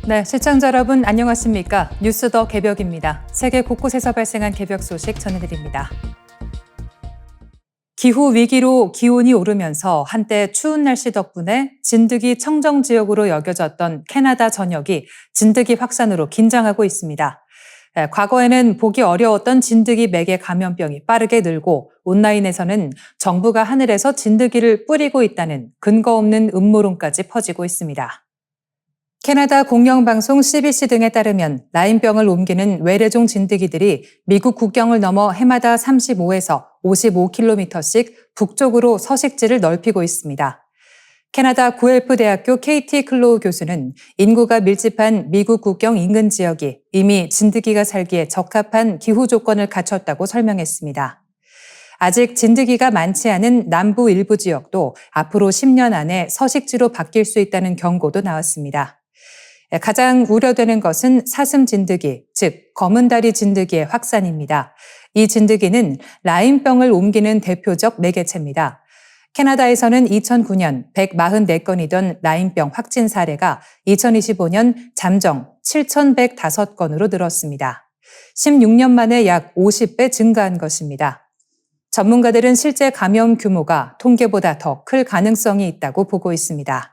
네, 시청자 여러분 안녕하십니까? 뉴스 더 개벽입니다. 세계 곳곳에서 발생한 개벽 소식 전해드립니다. 기후 위기로 기온이 오르면서 한때 추운 날씨 덕분에 진드기 청정 지역으로 여겨졌던 캐나다 전역이 진드기 확산으로 긴장하고 있습니다. 과거에는 보기 어려웠던 진드기 매개 감염병이 빠르게 늘고 온라인에서는 정부가 하늘에서 진드기를 뿌리고 있다는 근거 없는 음모론까지 퍼지고 있습니다. 캐나다 공영방송 CBC 등에 따르면 라임병을 옮기는 외래종 진드기들이 미국 국경을 넘어 해마다 35에서 55km씩 북쪽으로 서식지를 넓히고 있습니다. 캐나다 구엘프 대학교 KT 클로우 교수는 인구가 밀집한 미국 국경 인근 지역이 이미 진드기가 살기에 적합한 기후 조건을 갖췄다고 설명했습니다. 아직 진드기가 많지 않은 남부 일부 지역도 앞으로 10년 안에 서식지로 바뀔 수 있다는 경고도 나왔습니다. 가장 우려되는 것은 사슴 진드기, 즉 검은다리 진드기의 확산입니다. 이 진드기는 라임병을 옮기는 대표적 매개체입니다. 캐나다에서는 2009년 144건이던 라임병 확진 사례가 2025년 잠정 7,105건으로 늘었습니다. 16년 만에 약 50배 증가한 것입니다. 전문가들은 실제 감염 규모가 통계보다 더 클 가능성이 있다고 보고 있습니다.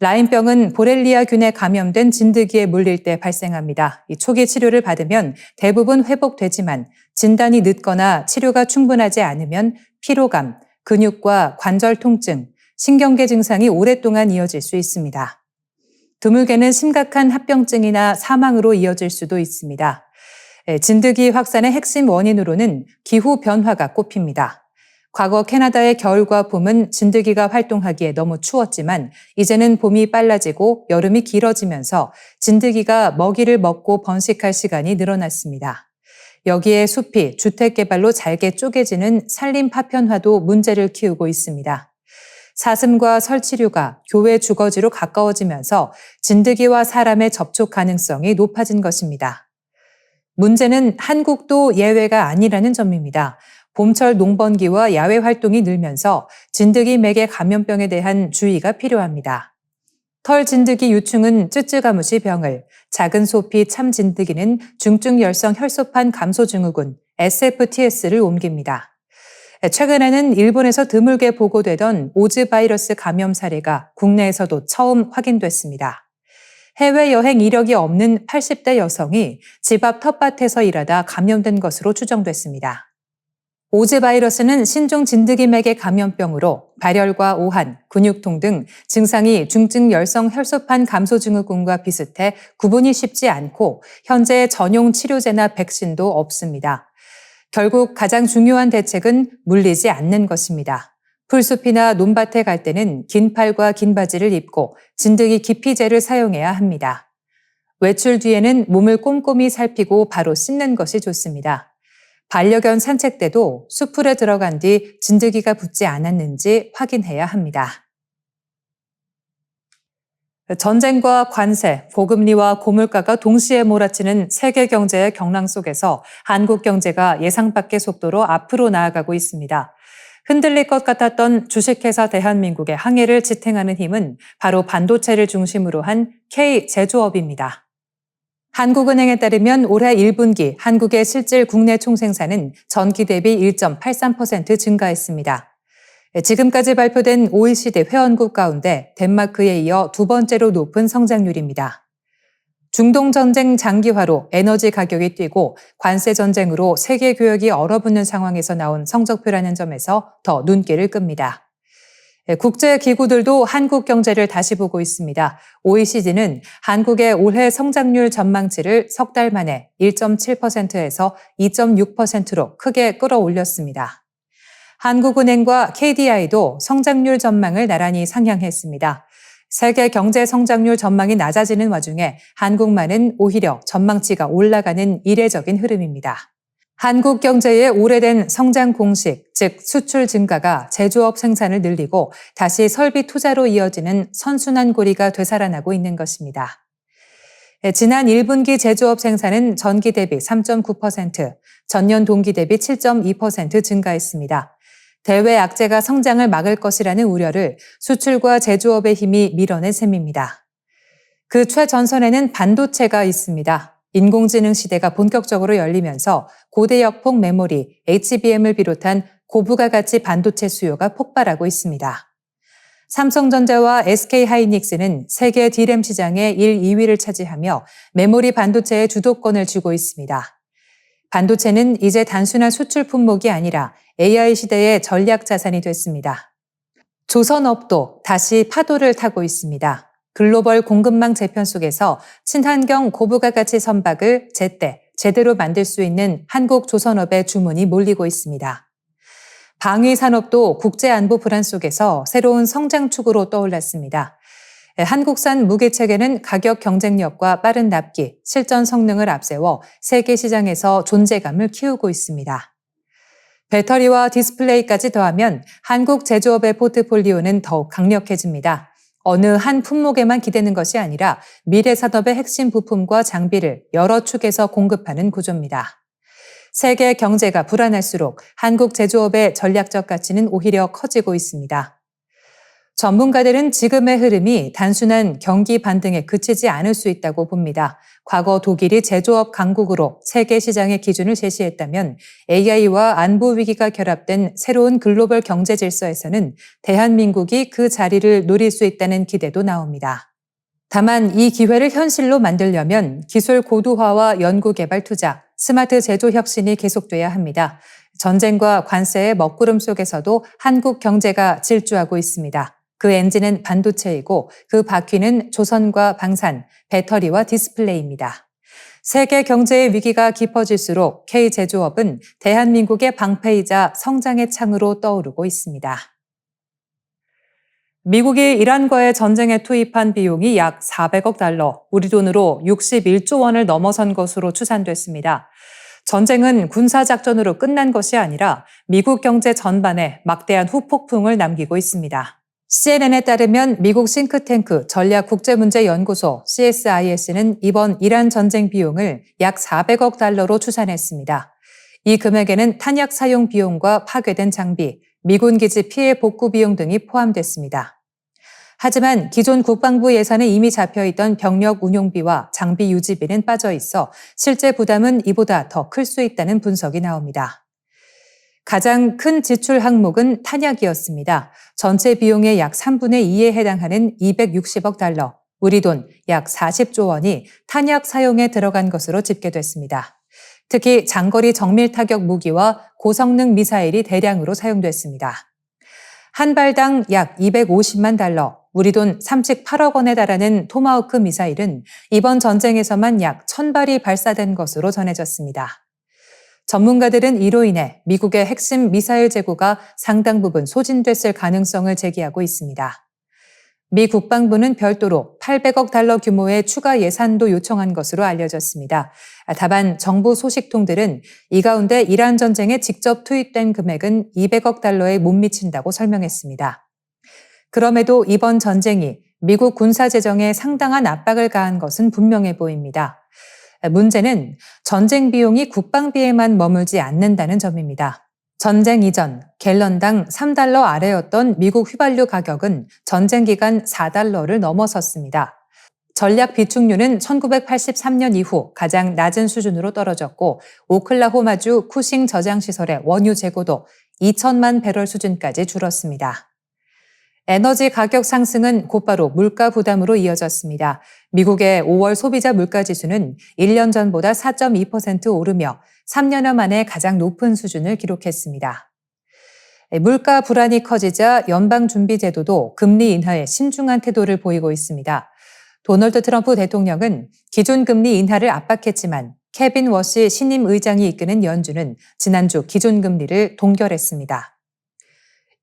라임병은 보렐리아균에 감염된 진드기에 물릴 때 발생합니다. 이 초기 치료를 받으면 대부분 회복되지만 진단이 늦거나 치료가 충분하지 않으면 피로감, 근육과 관절 통증, 신경계 증상이 오랫동안 이어질 수 있습니다. 드물게는 심각한 합병증이나 사망으로 이어질 수도 있습니다. 진드기 확산의 핵심 원인으로는 기후 변화가 꼽힙니다. 과거 캐나다의 겨울과 봄은 진드기가 활동하기에 너무 추웠지만 이제는 봄이 빨라지고 여름이 길어지면서 진드기가 먹이를 먹고 번식할 시간이 늘어났습니다. 여기에 숲이 주택 개발로 잘게 쪼개지는 산림 파편화도 문제를 키우고 있습니다. 사슴과 설치류가 교외 주거지로 가까워지면서 진드기와 사람의 접촉 가능성이 높아진 것입니다. 문제는 한국도 예외가 아니라는 점입니다. 봄철 농번기와 야외 활동이 늘면서 진드기 매개 감염병에 대한 주의가 필요합니다. 털 진드기 유충은 쯔쯔가무시 병을, 작은 소피 참 진드기는 중증 열성 혈소판 감소 증후군 SFTS를 옮깁니다. 최근에는 일본에서 드물게 보고되던 오즈 바이러스 감염 사례가 국내에서도 처음 확인됐습니다. 해외여행 이력이 없는 80대 여성이 집 앞 텃밭에서 일하다 감염된 것으로 추정됐습니다. 오즈 바이러스는 신종 진드기 매개 감염병으로 발열과 오한, 근육통 등 증상이 중증 열성 혈소판 감소 증후군과 비슷해 구분이 쉽지 않고 현재 전용 치료제나 백신도 없습니다. 결국 가장 중요한 대책은 물리지 않는 것입니다. 풀숲이나 논밭에 갈 때는 긴 팔과 긴 바지를 입고 진드기 기피제를 사용해야 합니다. 외출 뒤에는 몸을 꼼꼼히 살피고 바로 씻는 것이 좋습니다. 반려견 산책 때도 수풀에 들어간 뒤 진드기가 붙지 않았는지 확인해야 합니다. 전쟁과 관세, 고금리와 고물가가 동시에 몰아치는 세계 경제의 경랑 속에서 한국 경제가 예상 밖의 속도로 앞으로 나아가고 있습니다. 흔들릴 것 같았던 주식회사 대한민국의 항해를 지탱하는 힘은 바로 반도체를 중심으로 한 K제조업입니다. 한국은행에 따르면 올해 1분기 한국의 실질 국내 총생산은 전기 대비 1.83% 증가했습니다. 지금까지 발표된 OECD 회원국 가운데 덴마크에 이어 두 번째로 높은 성장률입니다. 중동 전쟁 장기화로 에너지 가격이 뛰고 관세 전쟁으로 세계 교역이 얼어붙는 상황에서 나온 성적표라는 점에서 더 눈길을 끕니다. 국제 기구들도 한국 경제를 다시 보고 있습니다. OECD는 한국의 올해 성장률 전망치를 석 달 만에 1.7%에서 2.6%로 크게 끌어올렸습니다. 한국은행과 KDI도 성장률 전망을 나란히 상향했습니다. 세계 경제 성장률 전망이 낮아지는 와중에 한국만은 오히려 전망치가 올라가는 이례적인 흐름입니다. 한국 경제의 오래된 성장 공식, 즉 수출 증가가 제조업 생산을 늘리고 다시 설비 투자로 이어지는 선순환 고리가 되살아나고 있는 것입니다. 지난 1분기 제조업 생산은 전기 대비 3.9%, 전년 동기 대비 7.2% 증가했습니다. 대외 악재가 성장을 막을 것이라는 우려를 수출과 제조업의 힘이 밀어낸 셈입니다. 그 최전선에는 반도체가 있습니다. 인공지능 시대가 본격적으로 열리면서 고대역폭 메모리, HBM을 비롯한 고부가 가치 반도체 수요가 폭발하고 있습니다. 삼성전자와 SK하이닉스는 세계 D램 시장의 1, 2위를 차지하며 메모리 반도체의 주도권을 쥐고 있습니다. 반도체는 이제 단순한 수출 품목이 아니라 AI 시대의 전략 자산이 됐습니다. 조선업도 다시 파도를 타고 있습니다. 글로벌 공급망 재편 속에서 친환경 고부가 가치 선박을 제대로 만들 수 있는 한국 조선업의 주문이 몰리고 있습니다. 방위 산업도 국제 안보 불안 속에서 새로운 성장축으로 떠올랐습니다. 한국산 무기 체계는 가격 경쟁력과 빠른 납기, 실전 성능을 앞세워 세계 시장에서 존재감을 키우고 있습니다. 배터리와 디스플레이까지 더하면 한국 제조업의 포트폴리오는 더욱 강력해집니다. 어느 한 품목에만 기대는 것이 아니라 미래 산업의 핵심 부품과 장비를 여러 축에서 공급하는 구조입니다. 세계 경제가 불안할수록 한국 제조업의 전략적 가치는 오히려 커지고 있습니다. 전문가들은 지금의 흐름이 단순한 경기 반등에 그치지 않을 수 있다고 봅니다. 과거 독일이 제조업 강국으로 세계 시장의 기준을 제시했다면 AI와 안보 위기가 결합된 새로운 글로벌 경제 질서에서는 대한민국이 그 자리를 노릴 수 있다는 기대도 나옵니다. 다만 이 기회를 현실로 만들려면 기술 고도화와 연구개발 투자, 스마트 제조 혁신이 계속돼야 합니다. 전쟁과 관세의 먹구름 속에서도 한국 경제가 질주하고 있습니다. 그 엔진은 반도체이고 그 바퀴는 조선과 방산, 배터리와 디스플레이입니다. 세계 경제의 위기가 깊어질수록 K제조업은 대한민국의 방패이자 성장의 창으로 떠오르고 있습니다. 미국이 이란과의 전쟁에 투입한 비용이 약 400억 달러, 우리 돈으로 61조 원을 넘어선 것으로 추산됐습니다. 전쟁은 군사작전으로 끝난 것이 아니라 미국 경제 전반에 막대한 후폭풍을 남기고 있습니다. CNN에 따르면 미국 싱크탱크 전략국제문제연구소 CSIS는 이번 이란 전쟁 비용을 약 400억 달러로 추산했습니다. 이 금액에는 탄약 사용 비용과 파괴된 장비, 미군 기지 피해 복구 비용 등이 포함됐습니다. 하지만 기존 국방부 예산에 이미 잡혀있던 병력 운용비와 장비 유지비는 빠져 있어 실제 부담은 이보다 더 클 수 있다는 분석이 나옵니다. 가장 큰 지출 항목은 탄약이었습니다. 전체 비용의 약 3분의 2에 해당하는 260억 달러, 우리 돈 약 40조 원이 탄약 사용에 들어간 것으로 집계됐습니다. 특히 장거리 정밀 타격 무기와 고성능 미사일이 대량으로 사용됐습니다. 한 발당 약 250만 달러, 우리 돈 38억 원에 달하는 토마호크 미사일은 이번 전쟁에서만 약 1000발이 발사된 것으로 전해졌습니다. 전문가들은 이로 인해 미국의 핵심 미사일 재고가 상당 부분 소진됐을 가능성을 제기하고 있습니다. 미 국방부는 별도로 800억 달러 규모의 추가 예산도 요청한 것으로 알려졌습니다. 다만 정부 소식통들은 이 가운데 이란 전쟁에 직접 투입된 금액은 200억 달러에 못 미친다고 설명했습니다. 그럼에도 이번 전쟁이 미국 군사 재정에 상당한 압박을 가한 것은 분명해 보입니다. 문제는 전쟁 비용이 국방비에만 머물지 않는다는 점입니다. 전쟁 이전 갤런당 3달러 아래였던 미국 휘발유 가격은 전쟁 기간 4달러를 넘어섰습니다. 전략 비축률은 1983년 이후 가장 낮은 수준으로 떨어졌고 오클라호마주 쿠싱 저장시설의 원유 재고도 2천만 배럴 수준까지 줄었습니다. 에너지 가격 상승은 곧바로 물가 부담으로 이어졌습니다. 미국의 5월 소비자 물가지수는 1년 전보다 4.2% 오르며 3년여 만에 가장 높은 수준을 기록했습니다. 물가 불안이 커지자 연방준비제도도 금리 인하에 신중한 태도를 보이고 있습니다. 도널드 트럼프 대통령은 기존금리 인하를 압박했지만 케빈 워시 신임 의장이 이끄는 연준은 지난주 기존금리를 동결했습니다.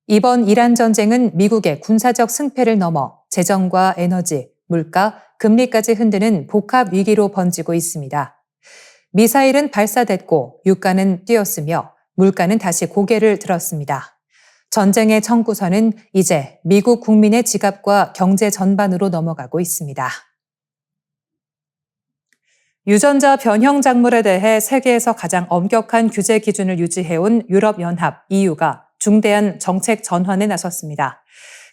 이번 이란 전쟁은 미국의 군사적 승패를 넘어 재정과 에너지, 물가, 금리까지 흔드는 복합 위기로 번지고 있습니다. 미사일은 발사됐고 유가는 뛰었으며 물가는 다시 고개를 들었습니다. 전쟁의 청구선은 이제 미국 국민의 지갑과 경제 전반으로 넘어가고 있습니다. 유전자 변형 작물에 대해 세계에서 가장 엄격한 규제 기준을 유지해온 유럽연합 EU가 중대한 정책 전환에 나섰습니다.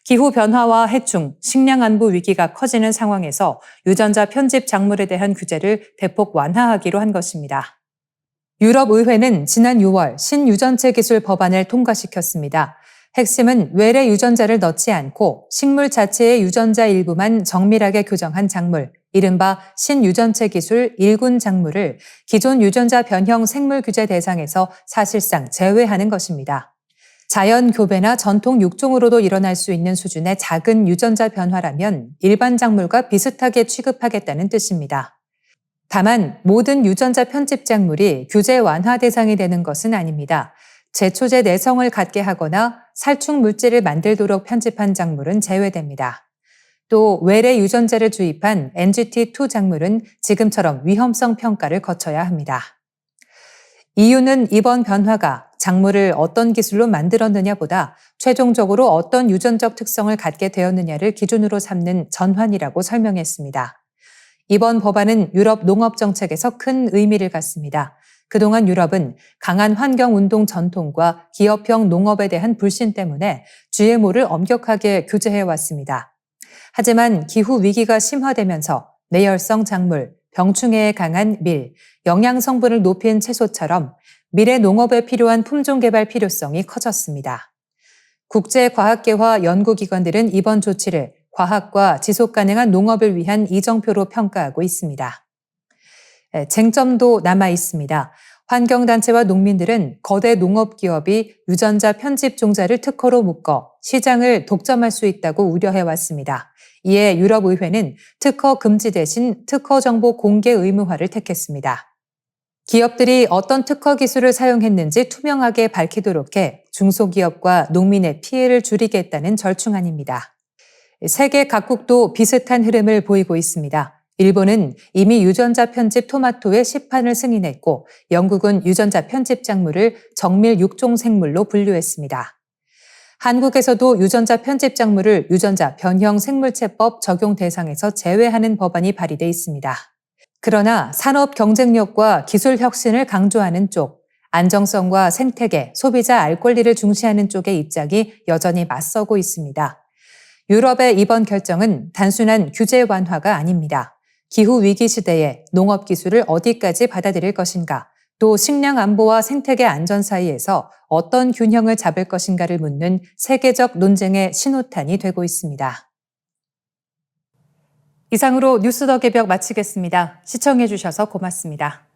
기후 변화와 해충, 식량 안보 위기가 커지는 상황에서 유전자 편집 작물에 대한 규제를 대폭 완화하기로 한 것입니다. 유럽의회는 지난 6월 신유전체 기술 법안을 통과시켰습니다. 핵심은 외래 유전자를 넣지 않고 식물 자체의 유전자 일부만 정밀하게 교정한 작물, 이른바 신유전체 기술 1군 작물을 기존 유전자 변형 생물 규제 대상에서 사실상 제외하는 것입니다. 자연 교배나 전통 육종으로도 일어날 수 있는 수준의 작은 유전자 변화라면 일반 작물과 비슷하게 취급하겠다는 뜻입니다. 다만 모든 유전자 편집 작물이 규제 완화 대상이 되는 것은 아닙니다. 제초제 내성을 갖게 하거나 살충 물질을 만들도록 편집한 작물은 제외됩니다. 또 외래 유전자를 주입한 NGT2 작물은 지금처럼 위험성 평가를 거쳐야 합니다. 이유는 이번 변화가 작물을 어떤 기술로 만들었느냐보다 최종적으로 어떤 유전적 특성을 갖게 되었느냐를 기준으로 삼는 전환이라고 설명했습니다. 이번 법안은 유럽 농업 정책에서 큰 의미를 갖습니다. 그동안 유럽은 강한 환경운동 전통과 기업형 농업에 대한 불신 때문에 GMO를 엄격하게 규제해왔습니다. 하지만 기후 위기가 심화되면서 내열성 작물, 병충해에 강한 밀, 영양 성분을 높인 채소처럼 미래 농업에 필요한 품종 개발 필요성이 커졌습니다. 국제과학계와 연구기관들은 이번 조치를 과학과 지속가능한 농업을 위한 이정표로 평가하고 있습니다. 쟁점도 남아 있습니다. 환경단체와 농민들은 거대 농업기업이 유전자 편집 종자를 특허로 묶어 시장을 독점할 수 있다고 우려해왔습니다. 이에 유럽의회는 특허 금지 대신 특허 정보 공개 의무화를 택했습니다. 기업들이 어떤 특허 기술을 사용했는지 투명하게 밝히도록 해 중소기업과 농민의 피해를 줄이겠다는 절충안입니다. 세계 각국도 비슷한 흐름을 보이고 있습니다. 일본은 이미 유전자 편집 토마토의 시판을 승인했고 영국은 유전자 편집 작물을 정밀 육종 생물로 분류했습니다. 한국에서도 유전자 편집 작물을 유전자 변형 생물체법 적용 대상에서 제외하는 법안이 발의돼 있습니다. 그러나 산업 경쟁력과 기술 혁신을 강조하는 쪽, 안정성과 생태계, 소비자 알 권리를 중시하는 쪽의 입장이 여전히 맞서고 있습니다. 유럽의 이번 결정은 단순한 규제 완화가 아닙니다. 기후 위기 시대에 농업 기술을 어디까지 받아들일 것인가, 또 식량 안보와 생태계 안전 사이에서 어떤 균형을 잡을 것인가를 묻는 세계적 논쟁의 신호탄이 되고 있습니다. 이상으로 뉴스 더 개벽 마치겠습니다. 시청해 주셔서 고맙습니다.